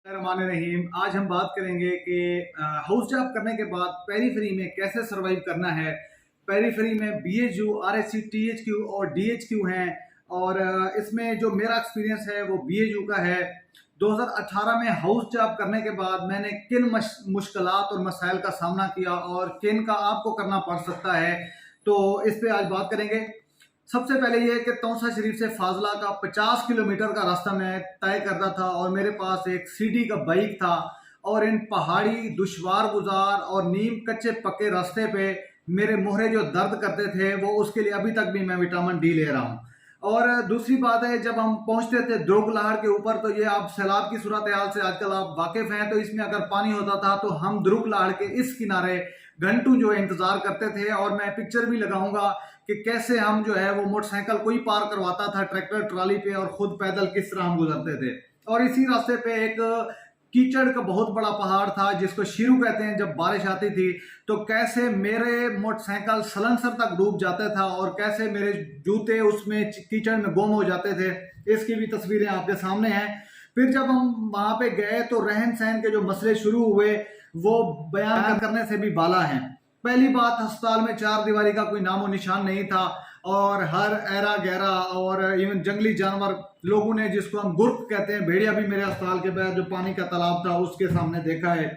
रहीम। आज हम बात करेंगे कि हाउस जॉब करने के बाद पेरीफेरी में कैसे सरवाइव करना है। पेरीफेरी में बीएचयू, आरएससी, टीएचक्यू और डीएचक्यू हैं और इसमें जो मेरा एक्सपीरियंस है वो बीएचयू का है। 2018 में हाउस जॉब करने के बाद मैंने किन मुश्किलात और मसाइल का सामना किया और किन का आपको करना पड़ सकता है, तो इस पे आज बात करेंगे। सबसे पहले ये कि तौसा शरीफ से फाजला का 50 किलोमीटर का रास्ता मैं तय करता था और मेरे पास एक सीडी का बाइक था और इन पहाड़ी दुश्वार गुजार और नीम कच्चे पक्के रास्ते पे मेरे मोहरे जो दर्द करते थे वो उसके लिए अभी तक भी मैं विटामिन डी ले रहा हूँ। और दूसरी बात है, जब हम पहुंचते थे द्रुग लहर के ऊपर, तो ये आप सैलाब की सूरत हाल से आजकल आप वाकिफ हैं, तो इसमें अगर पानी होता था तो हम द्रुग लहर के इस किनारे घंटों जो इंतजार करते थे। और मैं पिक्चर भी लगाऊंगा कि कैसे हम जो है वो मोटरसाइकिल कोई पार करवाता था ट्रैक्टर ट्राली पे और खुद पैदल किस तरह हम गुजरते थे। और इसी रास्ते पे एक कीचड़ का बहुत बड़ा पहाड़ था जिसको शीरू कहते हैं। जब बारिश आती थी तो कैसे मेरे मोटरसाइकिल सलंसर तक डूब जाता था और कैसे मेरे जूते उसमें कीचड़ में गुम हो जाते थे, इसकी भी तस्वीरें आपके सामने हैं। फिर जब हम वहां पे गए तो रहन सहन के जो मसले शुरू हुए वो बयान करने से भी बाला हैं। पहली बात, अस्पताल में चार दीवारी का कोई नामो निशान नहीं था और हर ऐरा गहरा और इवन जंगली जानवर, लोगों ने जिसको हम गुर्क कहते हैं, भेड़िया भी मेरे अस्पताल के बाहर जो पानी का तालाब था उसके सामने देखा है।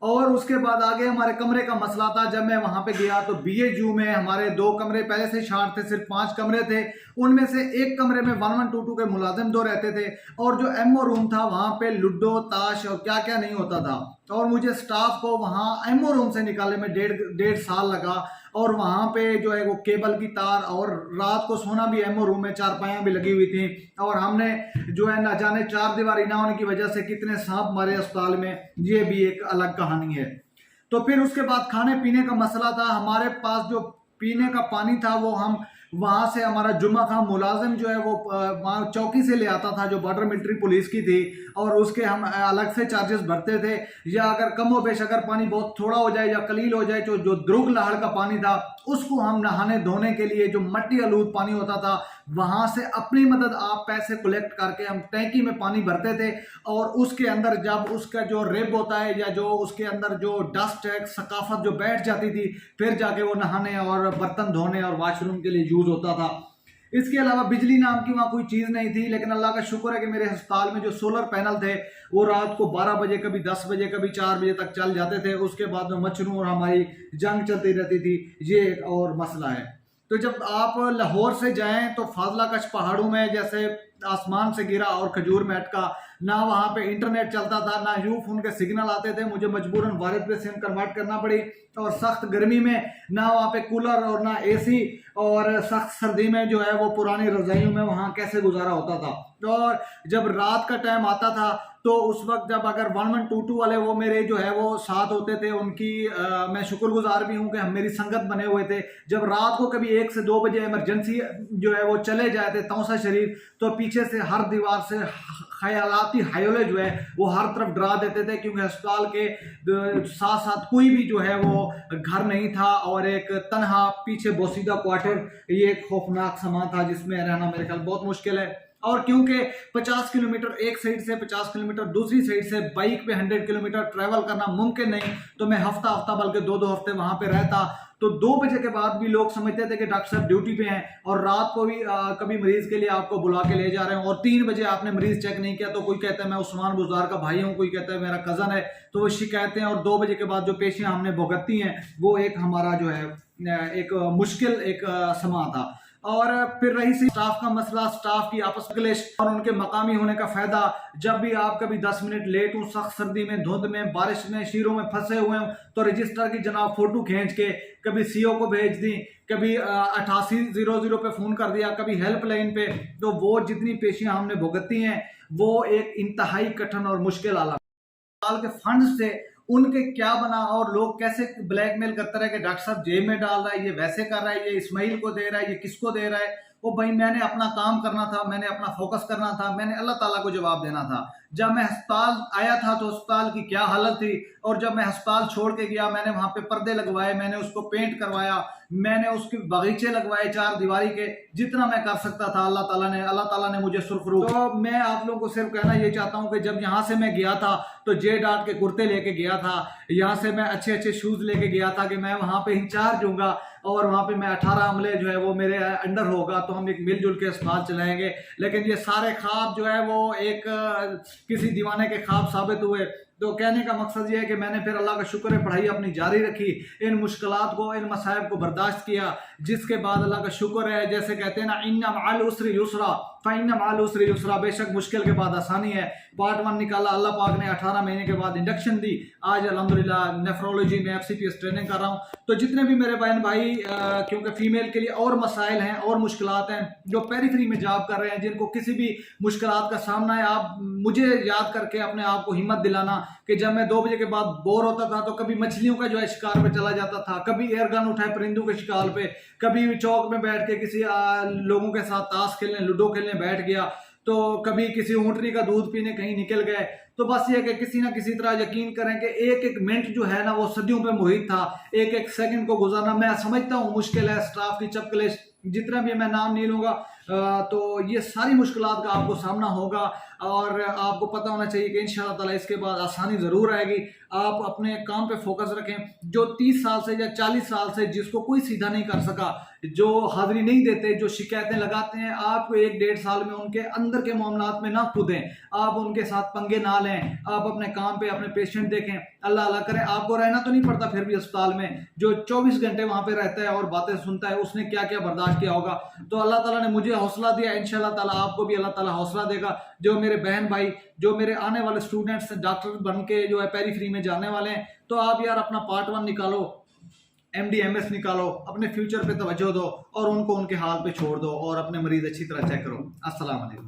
और उसके बाद आगे हमारे कमरे का मसला था। जब मैं वहां पे गया तो बीएचयू में हमारे दो कमरे पहले से शार्ट थे, सिर्फ 5 कमरे थे। उनमें से एक कमरे में 1122 के मुलाजिम 2 रहते थे और जो एमओ रूम था वहां पे लूडो ताश और क्या क्या नहीं होता था। और मुझे स्टाफ को वहां एमओ रूम से निकालने में डेढ़ साल लगा। और वहां पे जो है वो केबल की तार, और रात को सोना भी एमओ रूम में, चारपाइयां भी लगी हुई थी। और हमने जो है ना जाने चार दीवारी ना होने की वजह से कितने सांप मारे अस्पताल में, ये भी एक अलग कहानी है। तो फिर उसके बाद खाने पीने का मसला था। हमारे पास जो पीने का पानी था वो हम वहां से, हमारा जुम्मा खां मुलाजिम जो है वो वहाँ चौकी से ले आता था जो बॉर्डर मिलिट्री पुलिस की थी, और उसके हम अलग से चार्जेस भरते थे। या अगर कम हो बेश, अगर पानी बहुत थोड़ा हो जाए या कलील हो जाए, तो जो द्रुग लहर का पानी था उसको हम नहाने धोने के लिए, जो मट्टी आलूद पानी होता था, वहां से अपनी मदद आप पैसे कलेक्ट करके हम टैंकी में पानी भरते थे। और उसके अंदर जब उसका जो रेब होता है या जो उसके अंदर जो डस्ट है, सकाफत जो बैठ जाती थी, फिर जाके वो नहाने और बर्तन धोने और वॉशरूम के लिए यूज होता था। इसके अलावा बिजली नाम की वहां कोई चीज नहीं थी, लेकिन अल्लाह का शुक्र है कि मेरे अस्पताल में जो सोलर पैनल थे वो रात को 12 बजे, कभी 10 बजे, कभी 4 बजे तक चल जाते थे। उसके बाद में मच्छरों और हमारी जंग चलती रहती थी। ये एक और मसला है। तो जब आप लाहौर से जाएं तो फाजला कश पहाड़ों में जैसे आसमान से गिरा और खजूर में अटका, ना वहां पे इंटरनेट चलता था, ना यू फोन के सिग्नल आते थे, मुझे मजबूरन वायरलेस पे सिम कन्वर्ट करना पड़ी। और सख्त गर्मी में ना वहां पे कूलर और ना एसी, और सख्त सर्दी में जो है वो पुरानी रजाइयों में वहां कैसे गुजारा होता था। और जब रात का टाइम आता था तो उस वक्त जब अगर 1122 वाले वो मेरे जो है वो साथ होते थे, उनकी मैं शुक्रगुजार भी हूं कि हम मेरी संगत बने हुए थे। जब रात को कभी 1 से 2 बजे इमरजेंसी जो है वो चले जाए थे तौसा शरीफ, तो पीछे से हर दीवार से ख्यालाती हायोले जो है वो हर तरफ डरा देते थे, क्योंकि अस्पताल के साथ साथ कोई भी जो है वो घर नहीं था और एक तनहा पीछे बोसीदा क्वार्टर, ये एक खौफनाक समा था जिसमें रहना मेरे ख्याल बहुत मुश्किल है। और क्योंकि 50 किलोमीटर एक साइड से, 50 किलोमीटर दूसरी साइड से बाइक पे 100 किलोमीटर ट्रैवल करना मुमकिन नहीं, तो मैं हफ्ता हफ्ता बल्कि 2-2 हफ्ते वहां पे रहता। तो 2 बजे के बाद भी लोग समझते थे कि डॉक्टर साहब ड्यूटी पे हैं, और रात को भी कभी मरीज के लिए आपको बुला के ले जा रहे हैं, और 3 बजे आपने मरीज चेक नहीं किया तो कोई कहता है मैं उस्मान बुजार का भाई हूँ, कोई कहता है मेरा कजन है, तो वो शिकायतें। और 2 बजे के बाद जो पेशियां हमने भुगतती हैं वो एक हमारा जो है एक मुश्किल एक समा था। और फिर रही सी स्टाफ का मसला, स्टाफ की आपस में क्लेश और उनके मकामी होने का फायदा। जब भी आप कभी 10 मिनट लेट हूं, सख्त सर्दी में, धुंध में, बारिश में, शीरों में फंसे हुए हूं, तो रजिस्टर की जनाब फोटो खींच के कभी सीओ को भेज दी, कभी 8800 पे फोन कर दिया, कभी हेल्पलाइन पे। तो वो जितनी पेशियां हमने भुगती हैं वो एक इंतहाई कठिन और मुश्किल आला के फंड से उनके क्या बना, और लोग कैसे ब्लैकमेल करते रहे कि डॉक्टर साहब जेब में डाल रहा है, ये वैसे कर रहा है, ये इस्माइल को दे रहा है, ये किसको दे रहा है। वो भाई मैंने अपना काम करना था, मैंने अपना फोकस करना था, मैंने अल्लाह ताला को जवाब देना था। जब मैं अस्पताल आया था तो अस्पताल की क्या हालत थी, और जब मैं अस्पताल छोड़ के गया मैंने वहां पे पर्दे लगवाए, मैंने उसको पेंट करवाया, मैंने उसके बगीचे लगवाए 4 दीवारी के, जितना मैं कर सकता था अल्लाह ताला ने मुझे सुरखरू। तो मैं आप लोगों को सिर्फ कहना ये चाहता हूँ कि जब यहाँ से मैं गया था तो जे डाट के कुर्ते लेके गया था, यहाँ से मैं अच्छे अच्छे शूज लेके गया था कि मैं वहां पे इंचार्ज दूंगा और वहां पे मैं 18 अमले जो है वो मेरे अंडर होगा, तो हम एक मिलजुल के अस्पताल चलाएंगे। लेकिन ये सारे ख्वाब जो है वो एक किसी दीवाने के ख्वाब साबित हुए। तो कहने का मकसद ये है कि मैंने फिर अल्लाह का शुक्र है पढ़ाई अपनी जारी रखी, इन मुश्किलात को, इन मसाइब को बर्दाश्त किया, जिसके बाद अल्लाह का शुक्र है, जैसे कहते हैं ना, इन्ना मअल उसरि युसरा फ़इन्ना मअल उसरि युसरा, बेशक मुश्किल के बाद आसानी है। पार्ट 1 निकाला, अल्लाह पाक ने 18 महीने के बाद इंडक्शन दी। आज अल्हम्दुलिल्लाह नेफ्रोलॉजी में FCPS ट्रेनिंग कर रहा हूँ। तो जितने भी मेरे बहन भाई क्योंकि फीमेल के लिए और मसाइल हैं और मुश्किलात हैं, जो पेरीफ्री में जॉब कर रहे हैं, जिनको किसी भी मुश्किलात का सामना है, आप मुझे याद करके अपने आप को हिम्मत दिलाना कि जब मैं 2 बजे के बाद बोर होता था तो कभी मछलियों का जो है शिकार पे चला जाता था, कभी एयरगन उठाए परिंदों के शिकार पे, कभी चौक में बैठ के किसी लोगों के साथ ताश खेलने, लूडो खेलने बैठ गया, तो कभी किसी ऊँटनी का दूध पीने कहीं निकल गए। तो बस ये कि किसी ना किसी तरह यकीन करें कि एक एक मिनट जो है ना वो सदियों पे मोहित था, एक एक सेकंड को गुजारना मैं समझता हूँ मुश्किल है। स्टाफ की चपकलेश, जितना भी मैं नाम नहीं लूंगा, तो ये सारी मुश्किलात का आपको सामना होगा और आपको पता होना चाहिए कि इंशाअल्लाह ताला इसके बाद आसानी ज़रूर आएगी। आप अपने काम पे फोकस रखें। जो 30 साल से या 40 साल से जिसको कोई सीधा नहीं कर सका, जो हाजिरी नहीं देते, जो शिकायतें लगाते हैं, आपको 1-1.5 साल में उनके अंदर के मामलात में ना कूदें, आप उनके साथ पंगे ना लें, आप अपने काम पे अपने पेशेंट देखें। अल्लाह अल्लाह करें, आपको रहना तो नहीं पड़ता फिर भी अस्पताल में, जो 24 घंटे वहां पे रहता है और बातें सुनता है, उसने क्या क्या बर्दाश्त किया होगा। तो अल्लाह ताला ने मुझे हौसला दिया, इंशाअल्लाह ताला आपको भी अल्लाह ताला हौसला देगा। जो मेरे बहन भाई, जो मेरे आने वाले स्टूडेंट्स डॉक्टर बन के जो है पेरीफ्री में जाने वाले हैं, तो आप यार अपना पार्ट 1 निकालो, MD MS निकालो, अपने फ्यूचर पे तवज्जो दो और उनको उनके हाल पे छोड़ दो और अपने मरीज अच्छी तरह चेक करो। अस्सलाम वालेकुम।